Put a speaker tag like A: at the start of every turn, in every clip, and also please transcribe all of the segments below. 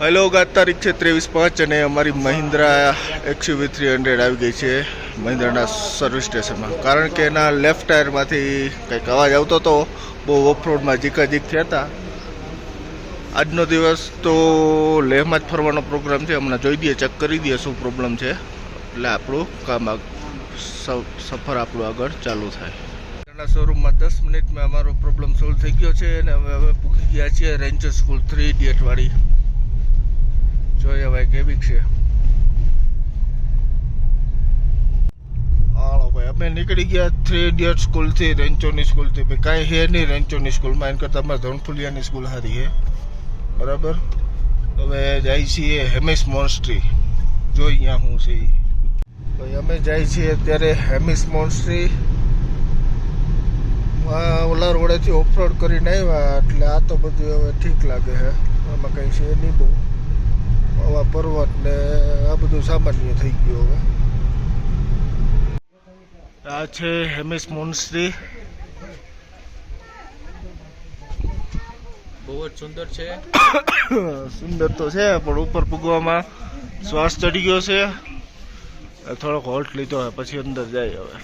A: Hello, આજ તારીખ છે 23/5 અને અમારી મહિન્દ્રા XUV300 આવી ગઈ છે મહિન્દ્રાના સર્વિસ સ્ટેશનમાં. કારણ કે એના લેફ્ટ ટાયરમાંથી કંઈક અવાજ આવતો હતો, બહુ ઓફરોડમાં જીકાજીક થયા હતા. આજનો દિવસ તો લેહમાં જ ફરવાનો પ્રોગ્રામ છે. હમણાં જોઈ દઈએ, ચેક કરી દઈએ શું પ્રોબ્લેમ છે, એટલે આપણું કામ સફર આપણું આગળ ચાલુ થાય. શોરૂમમાં 10 મિનિટમાં અમારો પ્રોબ્લેમ સોલ્વ થઈ ગયો છે અને હવે પૂકી ગયા છીએ રેન્જર સ્કૂલ 3 ઇડિયટ વાળી. જોઈએ ભાઈ કેવી છે. હાલો ભાઈ, અમે નીકળી ગયા 3 ઇડિયટ સ્કૂલથી, રેન્ચોની સ્કૂલથી. ભાઈ કાંઈ છે નહીં રેન્ચોની સ્કૂલમાં, એના કરતાં અમારે ધનફુલિયાની સ્કૂલ સારી છે. બરાબર, હવે જાય છીએ હેમિસ મોન્સ્ટ્રી. જોઈ અહીંયા શું છે ભાઈ. અમે જાય છીએ અત્યારે હેમિસ મોન્સ્ટ્રી. ઓલા રોડેથી ઓફરોડ કરીને આવ્યા, એટલે આ તો બધું હવે ઠીક લાગે છે. આમાં કંઈ છે નહીં બહુ. હવા પર્વત ને આ બધું સામાન્ય થઈ ગયું. હવે આ છે હેમિસ મોન્સ્ટ્રી.
B: બહુ જ સુંદર છે.
A: સુંદર તો છે, પણ ઉપર પૂગવામાં શ્વાસ ચડી ગયો છે. થોડોક હોલ્ટ લીધો હોય પછી અંદર જાય. હવે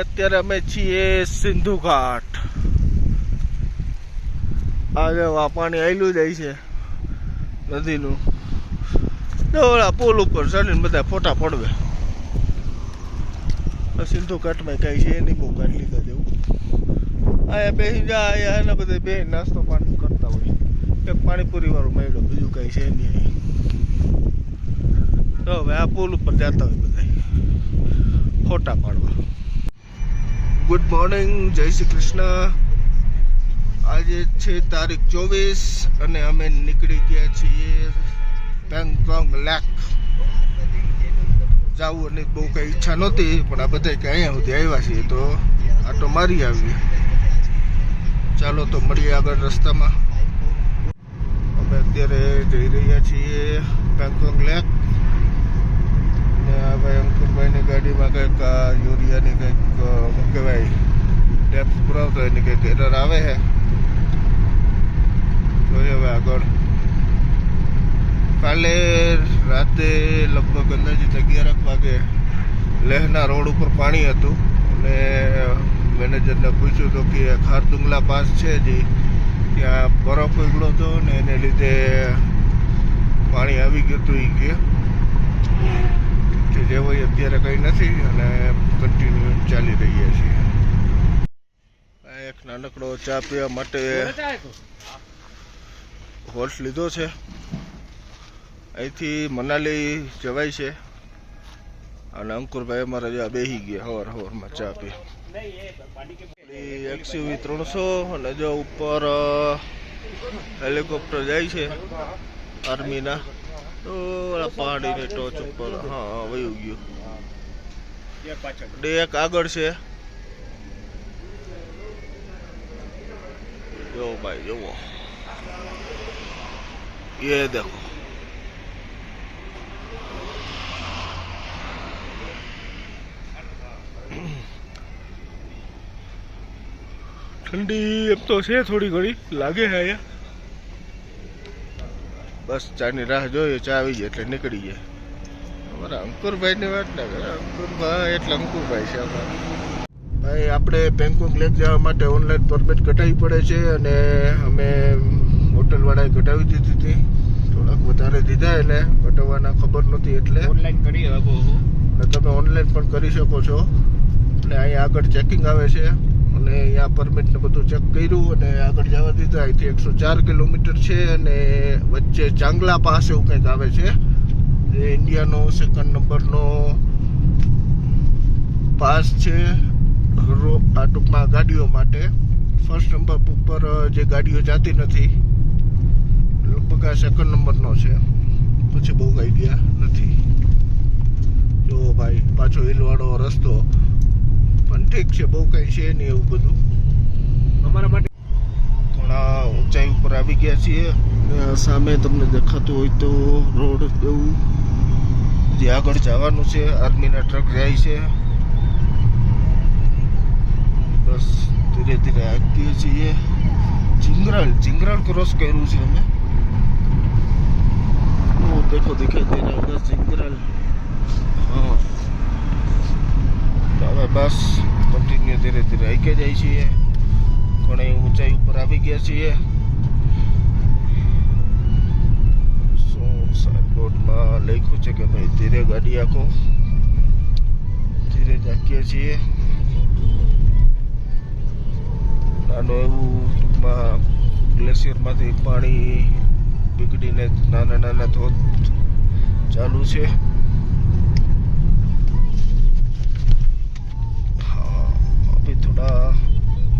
A: અત્યારે અમે છીએ સિંધુ ઘાટ. આજે પાણી આવેલું જાય છે નદીનું. ઓલા પુલ ઉપર ચડીને બધા ફોટા પડવે. સિંધુ ઘાટમાં કઈ છે નહીં, બહુ ઘાટ લીધા જેવું. અહીંયા બેસી જાય, એના બધા બે નાસ્તો પાણી કરતા હોય. એક પાણીપુરી વાળું મળ્યો, બીજું કઈ છે નહીં. તો હવે આ પુલ ઉપર જતા હોય બધા ફોટા પાડવા. ગુડ મોર્નિંગ, જય શ્રી કૃષ્ણ. આજે છે તારીખ 24 અને અમે નીકળી ગયા છીએ પેંગોંગ લેક. જવું અને બહુ કંઈ ઈચ્છા નહોતી, પણ આ બધા કે અહીંયા સુધી આવ્યા છીએ તો આટો મારી આવીએ. ચાલો તો મળીએ આગળ રસ્તામાં. અમે અત્યારે જઈ રહ્યા છીએ પેંગોંગ લેક. ભાઈ અંકુરભાઈની ગાડીમાં કંઈક યુરિયાની કંઈક શું કહેવાય ટેપ્સ પુરાવતો એની કંઈક એરર આવે છે. જોઈએ હવે આગળ. કાલે રાતે લગભગ અંદાજિત 11 વાગે લેહના રોડ ઉપર પાણી હતું અને મેનેજરને પૂછ્યું હતું કે ખારદુંગલા પાસ છે જી, ત્યાં બરફ ઉગડ્યો હતો ને એને લીધે પાણી આવી ગયું હતું. એ કે જે હોય અત્યારે કંઈ નથી અને કન્ટિન્યુ ચાલી રહીએ છીએ. એક નાનકડો ચા પીવા માટે હોલ્ટ લીધો છે. અહીંથી મનાલી જવાય છે અને અંકુરભાઈ અમારા જ્યાં બેસી ગયા હવારમાં ચા પી. XUV300 અને જો ઉપર હેલિકોપ્ટર જાય છે આર્મીના. તો પહાડીની ટોચ ઉપર હા વયું ગયું. એક આગળ છે. જો ભાઈ જુઓ, એ દેખો. ઠંડી એમ તો છે, થોડી ઘણી લાગે છે અહીંયા. બસ ચાની રાહ જોઈએ, ચા આવી જાય એટલે નીકળી જાય. અમારા અંકુરભાઈની વાત ના કરે. અંકુરભાઈ એટલે અંકુરભાઈ છે અમારા ભાઈ. આપણે પેંગોંગ લેક જવા માટે ઓનલાઈન પરમિટ કઢાવવી પડે છે અને અમે હોટલવાળાએ કઢાવી દીધી હતી. થોડાક વધારે દીધા એને કઢાવવાના ખબર નહોતી એટલે
B: ઓનલાઈન કરી શકો
A: અને તમે ઓનલાઈન પણ કરી શકો છો. અને અહીંયા આગળ ચેકિંગ આવે છે અને અહીંયા પરમિટ ને બધું ચેક કર્યું અને આગળ જવા દીધા. અહીંથી 104 કિલોમીટર છે અને વચ્ચે ચાંગલા પાસે એવું કંઈક આવે છે. એ ઇન્ડિયાનો 2nd નંબરનો પાસ છે આ ટૂંકમાં ગાડીઓ માટે. 1st નંબર ઉપર જે ગાડીઓ જતી નથી, લગભગ આ 2nd નંબરનો છે. પછી બહુ આઈડિયા નથી. જો ભાઈ પાછો હિલવાળો રસ્તો પણ ઠીક છે, બહુ કંઈ છે નહીં એવું બધું.
B: અમારા માટે
A: ઘણા ઊંચાઈ ઉપર આવી ગયા છીએ. સામે તમને દેખાતું હોય તો રોડ એવું જે આગળ જવાનું છે આર્મીના ટ્રક જાય છે બસ ધીરે ધીરે આગીએ છીએ जिंगराल क्रॉस કર્યું છે અમે वो देखो दिखाई दे रहा होगा जिंगराल हाँ હવે બસ કન્ટિન્યુ ધીરે ધીરે આગળ જાય છીએ ઘણી ઊંચાઈ ઉપર આવી ગયા છીએ સાઇનબોર્ડમાં લખ્યું છે કે ભાઈ ધીરે ગાડી આખો ધીરે જાકીએ છીએ નાનું એવું ટૂંકમાં ગ્લેશિયરમાંથી પાણી પીગળીને નાના નાના ધોધ ચાલુ છે હા અભી થોડા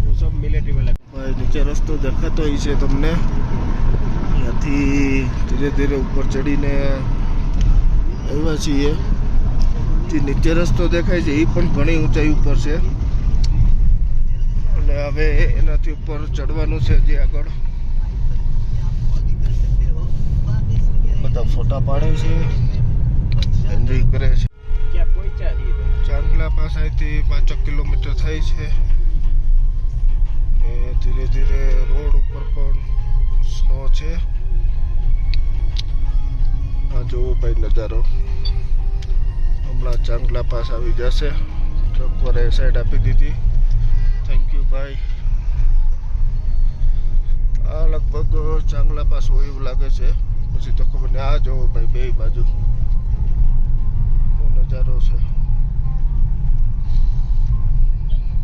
B: वो सब मिलिट्री वाला
A: ભાઈ નીચે રસ્તો દેખાતો હોય છે તમને ત્યાંથી ધીરે ધીરે ઉપર ચડીને આવ્યા છીએ જે નીચે રસ્તો દેખાય છે એ પણ ઘણી ઊંચાઈ ઉપર છે અને હવે એનાથી ઉપર ચડવાનું છે જે આગળ બધા ફોટા પાડે છે એન્જોય કરે છે
B: क्या कोई चाहिए
A: ચાંગલા પાસેથી 5 કિલોમીટર થાય છે એ ધીરે ધીરે રોડ ઉપર પણ સ્નો છે આ જોવો ભાઈ નજારો હમણાં ચાંગલા પાસ આવી જશે ટ્રક વાળાએ સાઈડ આપી દીધી થેન્ક યુ ભાઈ આ લગભગ ચાંગલા પાસ હોય એવું લાગે છે પછી તો ખબર નહીં આ જોવો ભાઈ બે બાજુ નજારો છે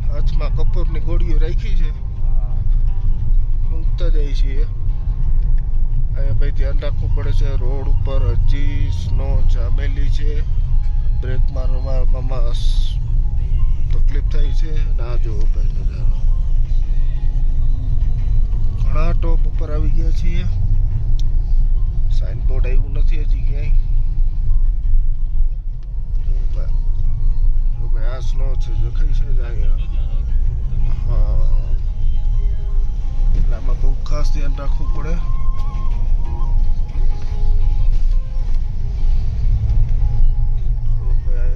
A: હાથમાં કપૂરની ગોળીઓ રાખી છે મૂકતા જાય છીએ અહીંયા ભાઈ ધ્યાન રાખવું પડે છે રોડ ઉપર હજી સ્નો જામેલી છે બ્રેક મારવામાં તકલીફ થાય છે ના જોવો ભાઈ નજારો ઘણા ટોપ ઉપર આવી ગયા છીએ સાઇનબોર્ડ આવ્યું નથી હજી ક્યાંય જો ભાઈ આ સ્નો છે દેખાય છે અહીંયા હા એટલે આમાં બહુ ખાસ ધ્યાન રાખવું પડે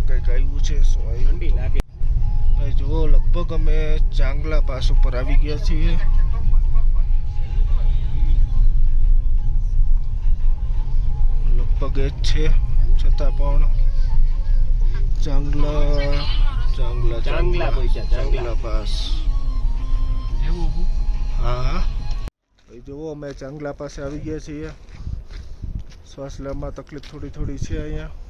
A: કંઈક આવ્યું છે શું
B: ठंडी
A: આવ્યું
B: लागे
A: ભાઈ જુઓ લગભગ અમે ચાંગલા પાસ ઉપર આવી ગયા છીએ લગભગ એ જ છે છતાં પણ ચાંગલા
B: ચાંગલા પૈસા,
A: ચાંગલા પાસ
B: એવું
A: હા હા ભાઈ જુઓ અમે ચાંગલા પાસે આવી ગયા છીએ શ્વાસ લેવામાં તકલીફ થોડી છે અહીંયા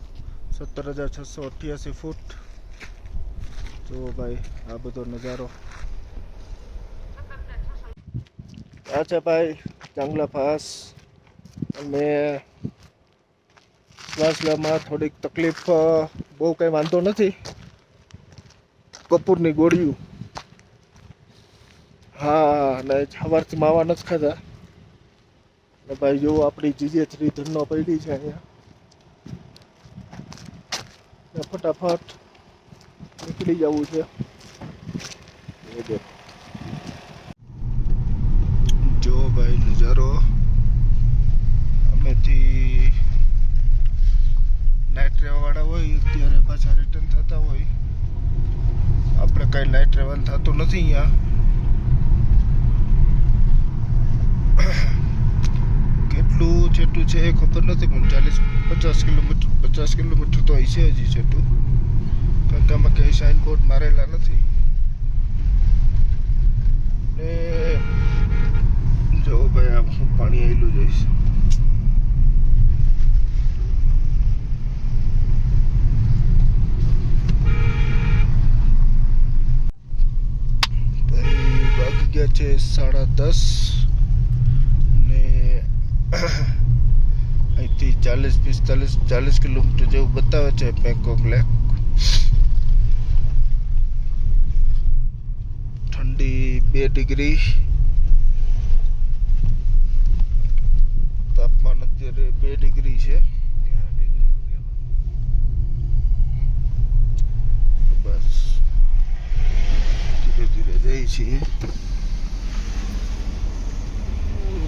A: 17,688 ફૂટ જુઓ ભાઈ આ બધો નજારો આ છે ભાઈ ચાંગલા પાસ અને શ્વાસ લેવામાં થોડીક તકલીફ બહુ કંઈ વાંધો નથી કપૂરની ગોળીઓ હા અને સવારથી માવા નથી ખાધા ને ભાઈ જો આપણી GJ3 ધનનો પડી છે અહીંયા ને ફટાફટ નીકળી જવું છે જો ભાઈ નજારો અમેથી નાઇટ રહેવાવાળા હોય ત્યારે પાછા રિટર્ન થતા હોય આપણે કાંઈ નાઇટ રહેવાનું થતું નથી અહીંયા કેટલું છેટું છે એ ખબર નથી પણ 50 કિલોમીટર તો હશે હજી છેટું કારણ કે આમાં ક્યાંય સાઇન બોર્ડ મારેલા નથી ને જો ભાઈ આ હું પાણી આવેલું જઈશ ભાઈ વાગી ગયા છે 10:30 ને અહીંથી 40 કિલોમીટર જેવું બતાવે છે બેંકોક લેક ઠંડી 2 ડિગ્રી તાપમાન અત્યારે 2 ડિગ્રી છે બસ ધીરે ધીરે જઈએ છીએ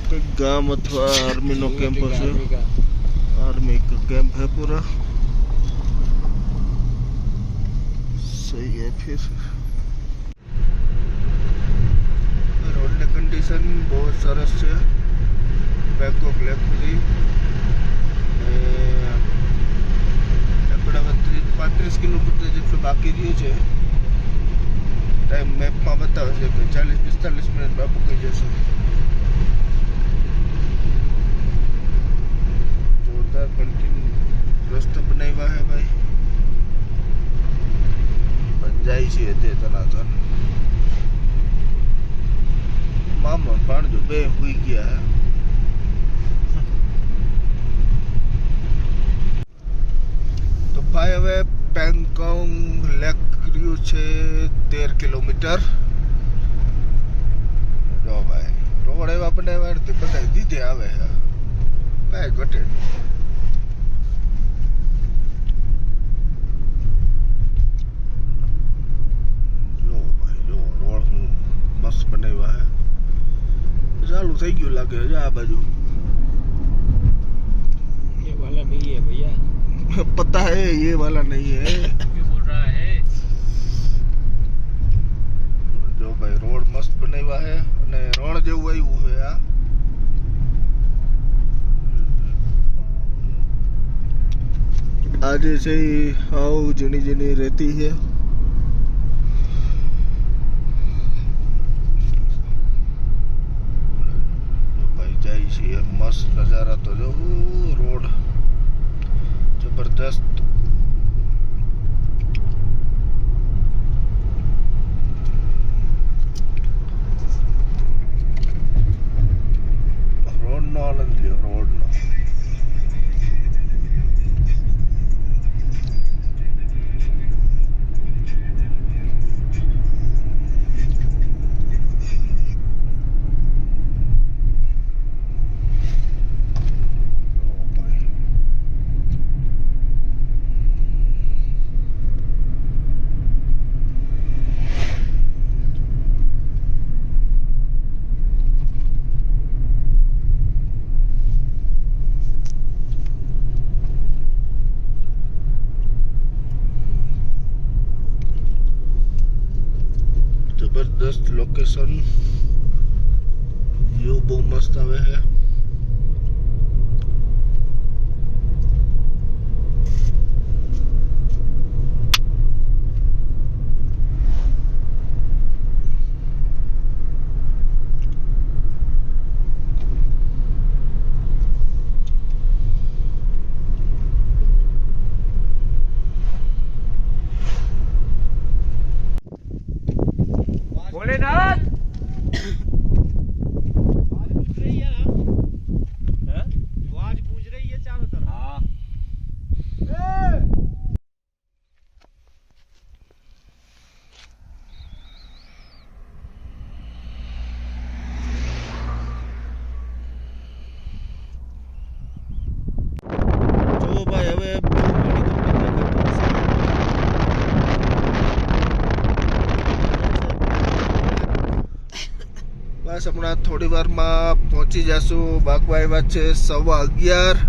A: કંઈક ગામ અથવા આર્મીનો કેમ્પ હશે आर्मी का कैंप है पूरा सही है फिर रोड कंडीशन बहुत सरस है બેંકોક લેક સુધી આપણે 35 કિલોમીટર જેટલું બાકી રહ્યું છે ટાઈમ મેપમાં બતાવે છે કે 40-45 મિનિટમાં પહોંચી જશે જોરદાર કન્ટિન્યુ રસ્તો બનાવ્યા હે ભાઈ પણ જાય છે તે તનાતન મામા ભાણજો બે હુઈ ગયા હે તો ભાઈ હવે પેંગોંગ લેક રહ્યું છે 13 કિલોમીટર જો ભાઈ રોડ એવા બનાવ્યા નથી બધા દીધે આવે છે કાંઈ ઘટે જો ભાઈ જો રોડ હું મસ્ત બનાવ્યા છે ચાલુ થઈ ગયું લાગે છે આ બાજુ
B: ये वाला नहीं है भैया
A: पता है ये वाला नहीं है
B: क्यों बोल रहा है
A: જો ભાઈ રોડ મસ્ત બનાવ્યા છે અને રણ જેવું આવ્યું છે આ આજે છે હાવ જૂની જૂની રહેતી છે ભાઈ જાય છે મસ્ત નજારા તો જો રોડ જબરદસ્ત રોડનો આનંદ લ્યો રોડનો જબરદસ્ત લોકેશન વ્યૂ બહુ મસ્ત આવે છે
B: भोलेनाथ आवाज गूंज रही है ना हैं आवाज गूंज रही है चारों तरफ हां
A: જો ભાઈ હવે બસ હમણાં થોડી વારમાં પહોંચી જશું બાગવા આવ્યા છે 11:15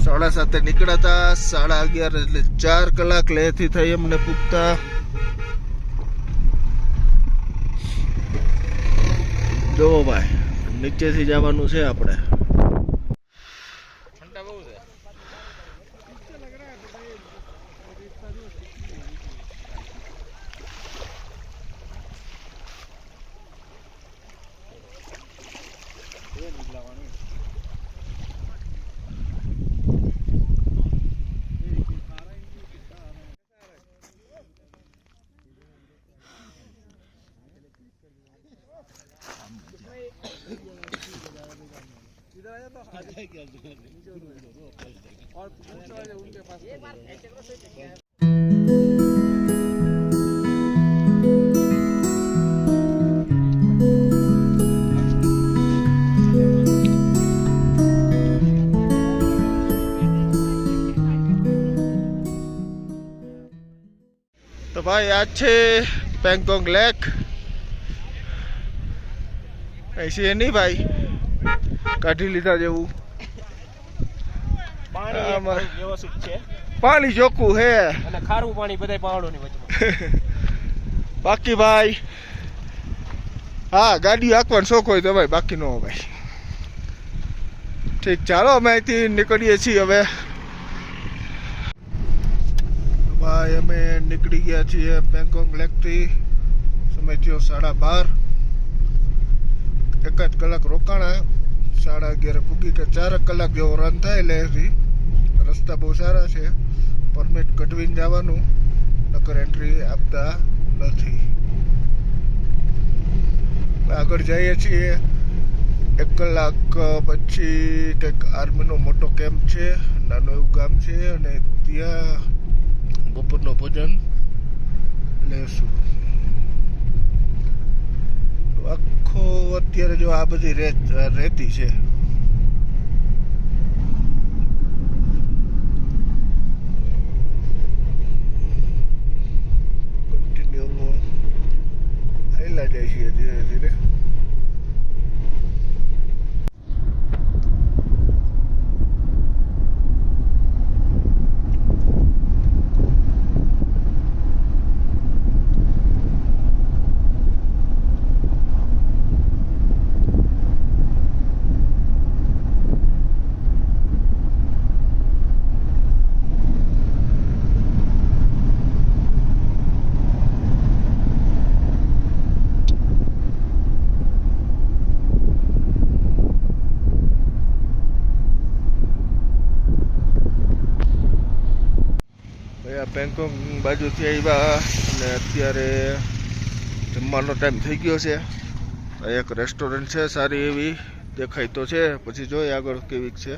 A: 7:30 નીકળ્યા હતા 11:30 એટલે 4 કલાક લેથી થઈ અમને પૂગતા જોવો ભાઈ નીચેથી જવાનું છે આપણે
B: ठंडा बहुत है और उनके पास एक बार ऐसे करो सही है
A: તો ભાઈ આ છે પેંગોંગ લેક ऐसी है नहीं भाई કાઢી લીધા જેવું
B: પાણી વ્યવસ્થિત છે
A: પાણી ચોખ્ખું હે
B: અને ખારું પાણી બધાય પહાડોની વચ્ચે
A: બાકી ભાઈ હા ગાડી હાંકવાનો શોખ હોય તો ભાઈ, બાકી ન હોય ભાઈ. ઠીક, ચાલો અમે અહીંથી નીકળીએ છીએ હવે. ભાઈ અમે નીકળી ગયા છીએ પેંગોંગ લેકથી. સમય થયો 12:30. એકાદ કલાક રોકાણા. 11:30 પૂગી કે 4 કલાક જેવો રન થાય એટલે રસ્તા બહુ સારા છે. પરમિટ કઢવીને જવાનું, નકર એન્ટ્રી આપતા નથી. આગળ જઈએ છીએ. 1 કલાક પછી કંઈક આર્મીનો મોટો કેમ્પ છે, નાનું એવું ગામ છે, અને ત્યાં બપોરનું ભોજન લેશું. આખો અત્યારે જો આ બધી રેતી છે. કન્ટિન્યુ હાલ્યા જાય છે ધીરે ધીરે. બેંકોક બાજુથી આવ્યા અને અત્યારે જમવાનો ટાઈમ થઈ ગયો છે. એક રેસ્ટોરન્ટ છે સારી એવી, દેખાય તો છે, પછી જોઈએ આગળ કેવી છે.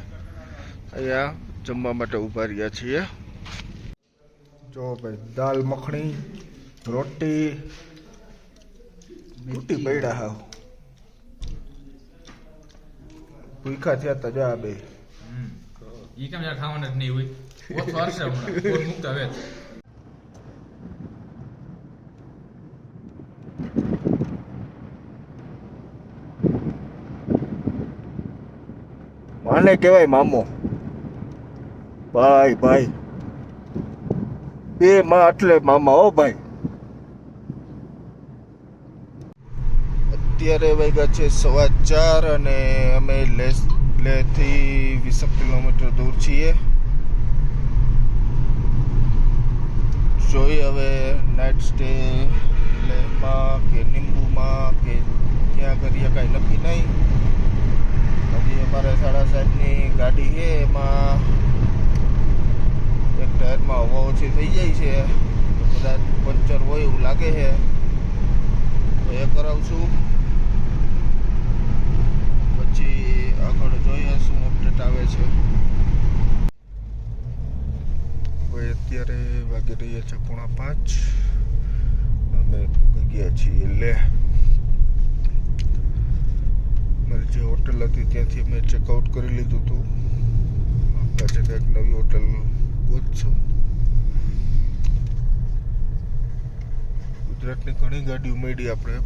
A: અહીંયા જમવા માટે ઊભા રહ્યા છીએ. જો ભાઈ દાલ મખણી, રોટી, તૂટી પડ્યા હાવ. ભૂખા થયા તા જા બે.
C: ઈ કેમ યાર ખાવાનું જ નહીં હોય. ઓછો હરશે હમણાં ફોન મૂકતા હવે.
A: માને કહેવાય મામો. ભાઈ ભાઈ બે માં એટલે મામા હો ભાઈ. અત્યારે વાગ્યા છે 4:15 અને અમે લેહથી 20 કિલોમીટર દૂર છીએ. જોઈએ હવે નાઇટ સ્ટે લેહમાં કે નિમ્બુમાં કે ત્યાં કરીએ, કાંઈ નક્કી નહીં. હજી અમારે 7:30ની ગાડી છે, એમાં એક ટાયરમાં હવા ઓછી થઈ જાય છે, કદાચ પંચર હોય એવું લાગે છે, તો એ કરાવશું. પછી આગળ જોઈએ શું અપડેટ આવે છે. હવે અત્યારે વાગી રહ્યા છે 4:45. અમે પૂગી ગયા છીએ લેહ. મારી જે હોટલ હતી ત્યાંથી અમે ચેકઆઉટ કરી લીધું હતું. પાછી કંઈક નવી હોટલ ગોતશું. ગુજરાતની ઘણી ગાડીઓ મળી આપણે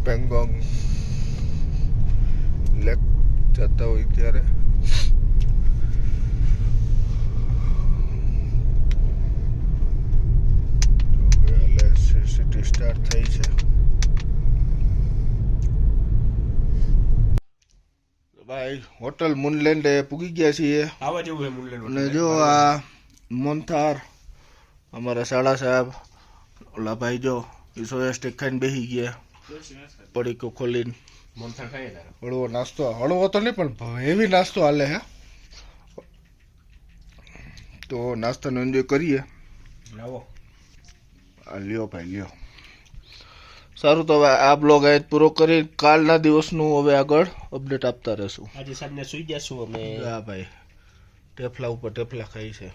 A: પેંગોંગ લેક જતા હોય ત્યારે. સિટી સ્ટાર્ટ થઈ છે. ભાઈ હોટલ મુનલેન્ડ પૂગી ગયા છીએ.
B: આવા જેવું છે મુલ્લેન.
A: અને જો આ મોનથાર અમારા શાળા સાહેબ, ઓલા ભાઈ જો સોયા સ્ટીક ખાઈને બેસી ગયા, પડીકો ખોલીને.
B: મોનથાર ખાઈએ તારે.
A: હળવો નાસ્તો, હળવો તો નહીં પણ હેવી નાસ્તો હાલે હે. તો નાસ્તાનો એન્જોય કરીએ.
B: લાવો.
A: લ્યો ભાઈ લ્યો. સારું, તો હવે આ બ્લોગ અહીં પૂરો કરી કાલના દિવસનું હવે આગળ અપડેટ આપતા રહેશું.
B: આજે સાંજને સુઈ જશું અમે.
A: હા ભાઈ, ટેફલા ઉપર ટેફલા ખાઈ છે.